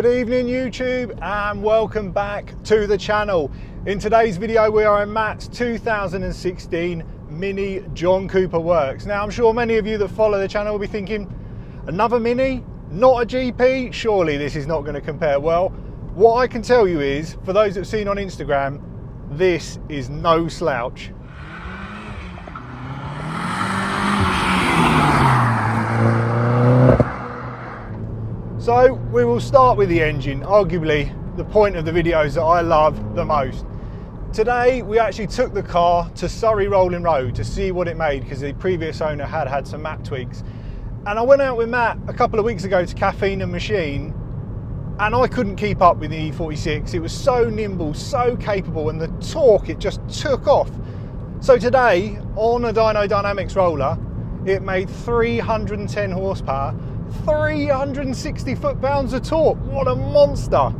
Good evening YouTube and welcome back to the channel. In today's video we are in Matt's 2016 Mini John Cooper Works. Now I'm sure many of you that follow the channel will be thinking, another Mini? Not a GP? Surely this is not going to compare well. What I can tell you is, for those that have seen on Instagram, this is no slouch. So we will start with the engine, arguably the point of the videos that I love the most. Today we actually took the car to Surrey Rolling Road to see what it made, because the previous owner had some Matt tweaks. And I went out with Matt a couple of weeks ago to Caffeine and Machine, and I couldn't keep up with the E46. It was so nimble, so capable, and the torque, it just took off. So today, on a Dyno Dynamics roller, it made 310 horsepower, 360 foot-pounds of torque. What a monster!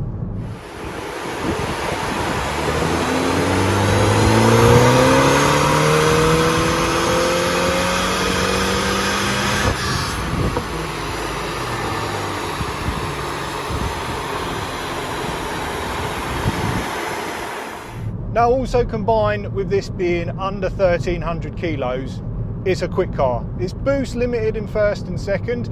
Now, also combined with this being under 1300 kilos, it's a quick car. It's boost limited in first and second.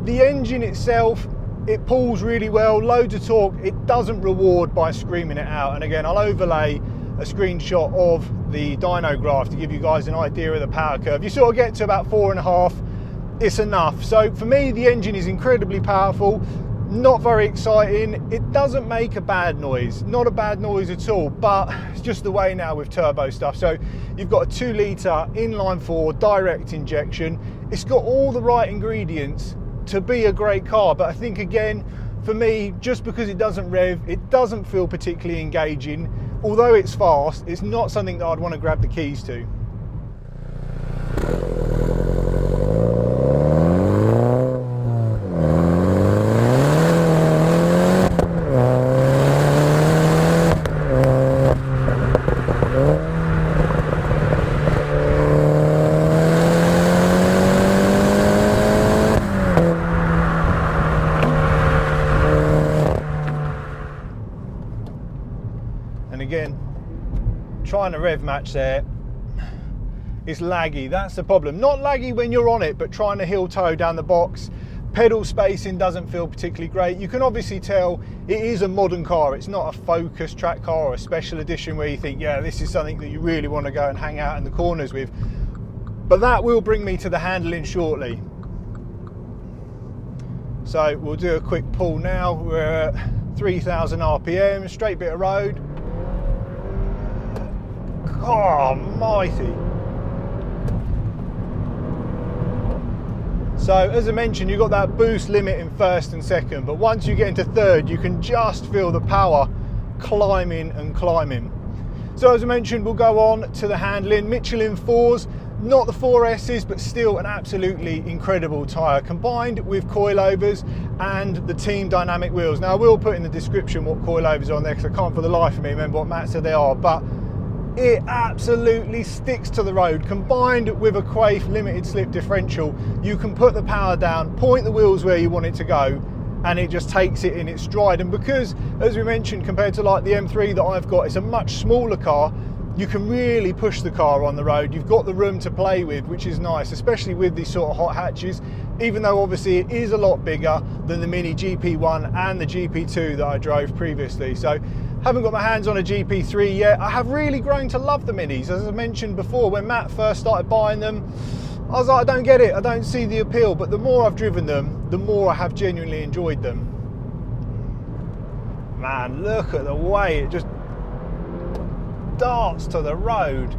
The engine itself, it pulls really well, loads of torque. It doesn't reward by screaming it out. And again, I'll overlay a screenshot of the dyno graph to give you guys an idea of the power curve. You sort of get to about 4.5, it's enough. So for me, the engine is incredibly powerful, not very exciting. It doesn't make a bad noise, not a bad noise at all, but it's just the way now with turbo stuff. So you've got a 2 litre inline-4 direct injection. It's got all the right ingredients to be a great car, but I think again, for me, just because it doesn't rev, it doesn't feel particularly engaging. Although it's fast, it's not something that I'd want to grab the keys to. Again, trying to rev match there, it's laggy. That's the problem. Not laggy when you're on it, but trying to heel toe down the box. Pedal spacing doesn't feel particularly great. You can obviously tell it is a modern car. It's not a Focus track car or a special edition where you think, yeah, this is something that you really want to go and hang out in the corners with. But that will bring me to the handling shortly. So we'll do a quick pull now. We're at 3,000 RPM, straight bit of road. Oh, mighty. So as I mentioned, you've got that boost limit in first and second, but once you get into third, you can just feel the power climbing and climbing. So as I mentioned, we'll go on to the handling. Michelin 4s, not the 4Ss, but still an absolutely incredible tyre, combined with coilovers and the team dynamic wheels. Now I will put in the description what coilovers are on there, because I can't for the life of me remember what Matt said they are, but it absolutely sticks to the road. Combined with a Quaife limited slip differential, you can put the power down, point the wheels where you want it to go, and it just takes it in its stride. And because, as we mentioned, compared to like the M3 that I've got, it's a much smaller car, you can really push the car on the road. You've got the room to play with, which is nice, especially with these sort of hot hatches, even though obviously it is a lot bigger than the Mini GP1 and the GP2 that I drove previously. So haven't got my hands on a GP3 yet. I have really grown to love the Minis. As I mentioned before, when Matt first started buying them, I was like, I don't get it, I don't see the appeal. But the more I've driven them, the more I have genuinely enjoyed them. Man, look at the way it just darts to the road.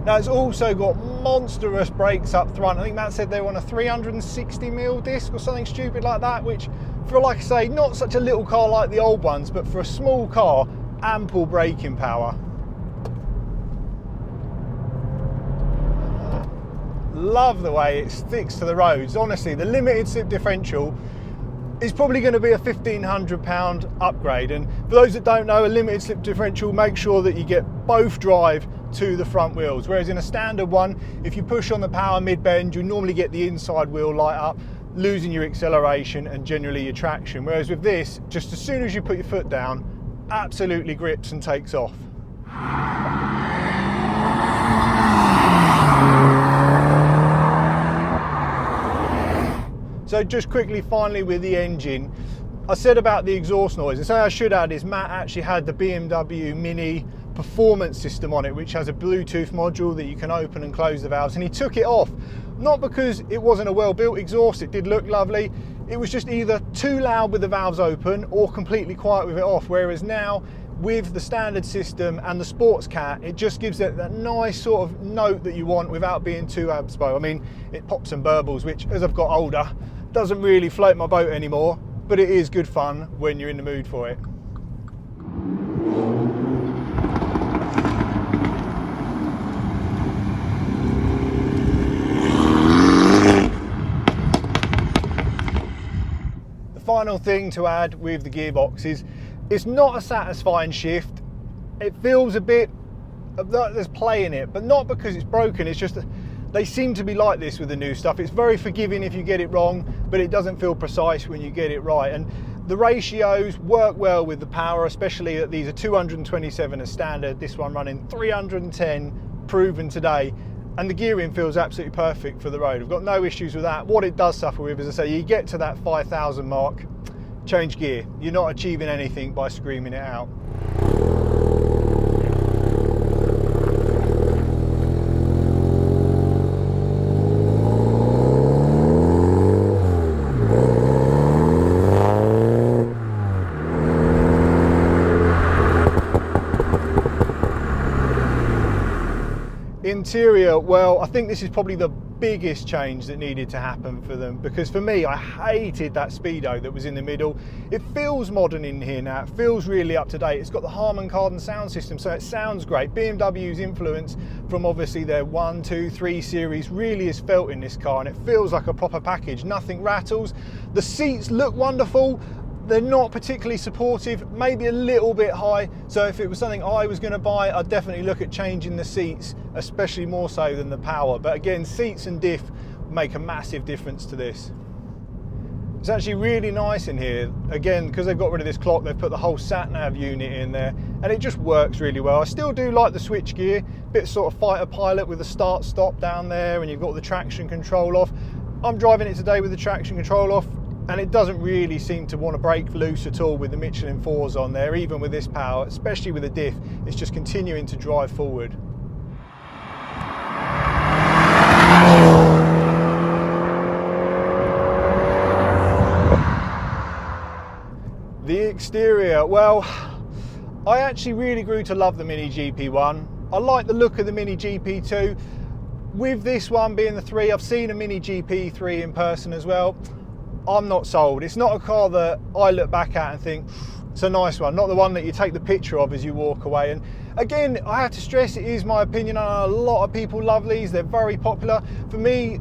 Now it's also got monstrous brakes up front. I think Matt said they were on a 360mm disc or something stupid like that, which for, like I say, not such a little car like the old ones, but for a small car, ample braking power. Love the way it sticks to the roads. Honestly, the limited slip differential is probably going to be a £1,500 upgrade. And for those that don't know, a limited slip differential, make sure that you get both drive to the front wheels. Whereas in a standard one, if you push on the power mid-bend, you normally get the inside wheel light up. losing your acceleration and generally your traction. Whereas with this, just as soon as you put your foot down, absolutely grips and takes off. So just quickly, finally, with the engine, I said about the exhaust noise, and something I should add is Matt actually had the BMW Mini performance system on it, which has a Bluetooth module that you can open and close the valves, and he took it off. Not because it wasn't a well-built exhaust, it did look lovely, it was just either too loud with the valves open or completely quiet with it off, whereas now with the standard system and the Sports Cat, it just gives it that nice sort of note that you want without being too abspo. I mean, it pops and burbles, which as I've got older, doesn't really float my boat anymore, but it is good fun when you're in the mood for it. The final thing to add with the gearbox is it's not a satisfying shift. It feels a bit, there's play in it, but not because it's broken, it's just they seem to be like this with the new stuff. It's very forgiving if you get it wrong, but it doesn't feel precise when you get it right. And the ratios work well with the power, especially that these are 227 as standard, this one running 310 proven today. And the gearing feels absolutely perfect for the road. I've got no issues with that. What it does suffer with, as I say, you get to that 5,000 mark, change gear. You're not achieving anything by screaming it out. Interior, well, I think this is probably the biggest change that needed to happen for them, because for me, I hated that speedo that was in the middle. It feels modern in here now, it feels really up to date. It's got the Harman Kardon sound system, so it sounds great. BMW's influence from obviously their 1, 2, 3 series really is felt in this car, and it feels like a proper package. Nothing rattles. The seats look wonderful. They're not particularly supportive, maybe a little bit high. So if it was something I was going to buy, I'd definitely look at changing the seats, especially more so than the power. But again, seats and diff make a massive difference to this. It's actually really nice in here. Again, because they've got rid of this clock, they've put the whole sat-nav unit in there, and it just works really well. I still do like the switch gear, bit sort of fighter pilot with the start-stop down there, and you've got the traction control off. I'm driving it today with the traction control off, and it doesn't really seem to want to break loose at all with the Michelin 4s on there, even with this power, especially with the diff. It's just continuing to drive forward. The exterior, well, I actually really grew to love the Mini GP1. I like the look of the Mini GP2. With this one being the 3, I've seen a Mini GP3 in person as well. I'm not sold. It's not a car that I look back at and think, it's a nice one. Not the one that you take the picture of as you walk away. And again, I have to stress, it is my opinion. I know a lot of people love these. They're very popular. For me,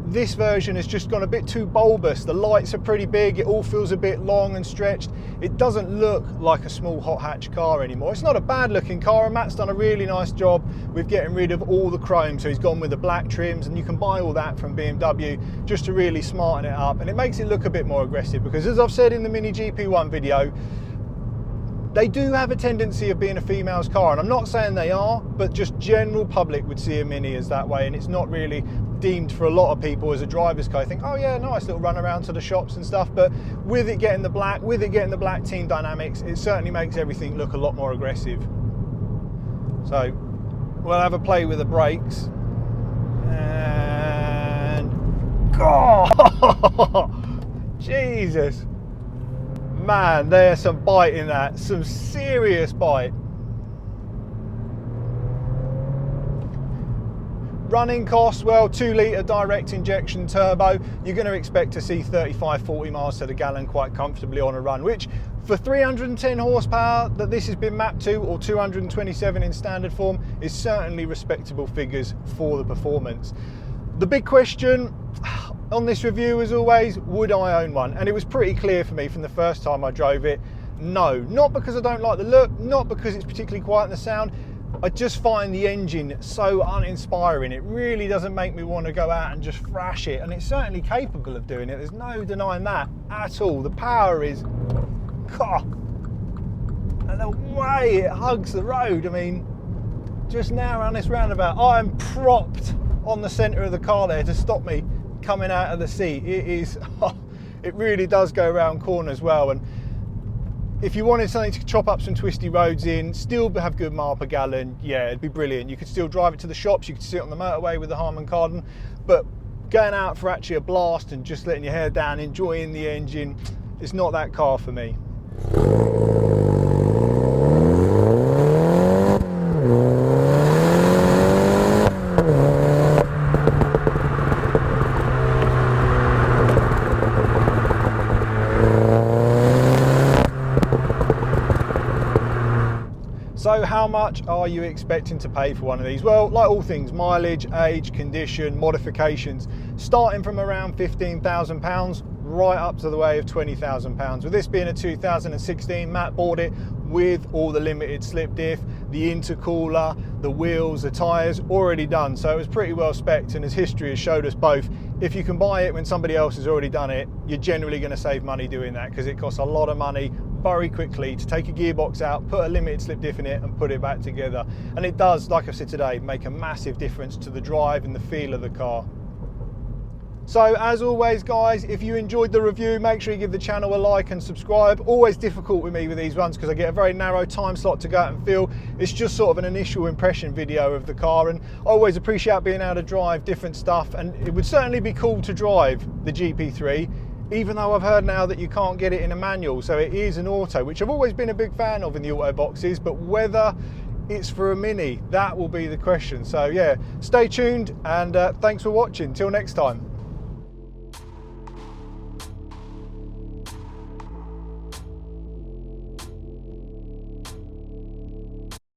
this version has just gone a bit too bulbous. The lights are pretty big. It all feels a bit long and stretched. It doesn't look like a small hot hatch car anymore. It's not a bad looking car, and Matt's done a really nice job with getting rid of all the chrome. So he's gone with the black trims, and you can buy all that from BMW just to really smarten it up. And it makes it look a bit more aggressive, because as I've said in the Mini GP1 video, they do have a tendency of being a female's car, and I'm not saying they are, but just general public would see a Mini as that way, and it's not really deemed for a lot of people as a driver's car. I think, oh yeah, nice little run around to the shops and stuff, but with it getting the black, team dynamics, it certainly makes everything look a lot more aggressive. So we'll have a play with the brakes, and God, Jesus. Man, there's some bite in that, some serious bite. Running costs, well, 2 litre direct injection turbo, you're going to expect to see 35-40 miles to the gallon quite comfortably on a run, which for 310 horsepower that this has been mapped to, or 227 in standard form, is certainly respectable figures for the performance. The big question on this review, as always, would I own one? And it was pretty clear for me from the first time I drove it, no. Not because I don't like the look, not because it's particularly quiet in the sound. I just find the engine so uninspiring. It really doesn't make me want to go out and just thrash it, and it's certainly capable of doing it. There's no denying that at all. The power is, God, and the way it hugs the road. I mean, just now around this roundabout, I'm propped on the centre of the car there to stop me coming out of the seat. It is, it really does go around corners well. And if you wanted something to chop up some twisty roads in, still have good mile per gallon, yeah, it'd be brilliant. You could still drive it to the shops, you could sit on the motorway with the Harman Kardon, but going out for actually a blast and just letting your hair down, enjoying the engine, it's not that car for me. So how much are you expecting to pay for one of these? Well, like all things, mileage, age, condition, modifications, starting from around £15,000 right up to the way of £20,000. With this being a 2016, Matt bought it with all the limited slip diff, the intercooler, the wheels, the tyres already done. So it was pretty well spec'd, and as history has showed us both, if you can buy it when somebody else has already done it, you're generally going to save money doing that, because it costs a lot of money very quickly to take a gearbox out, put a limited slip diff in it and put it back together. And it does, like I've said today, make a massive difference to the drive and the feel of the car. So as always guys, if you enjoyed the review, make sure you give the channel a like and subscribe. Always difficult with me with these ones because I get a very narrow time slot to go out and feel. It's just sort of an initial impression video of the car, and I always appreciate being able to drive different stuff, and it would certainly be cool to drive the GP3, even though I've heard now that you can't get it in a manual, so it is an auto, which I've always been a big fan of in the auto boxes, but whether it's for a Mini, that will be the question. So yeah, stay tuned, and thanks for watching. Till next time.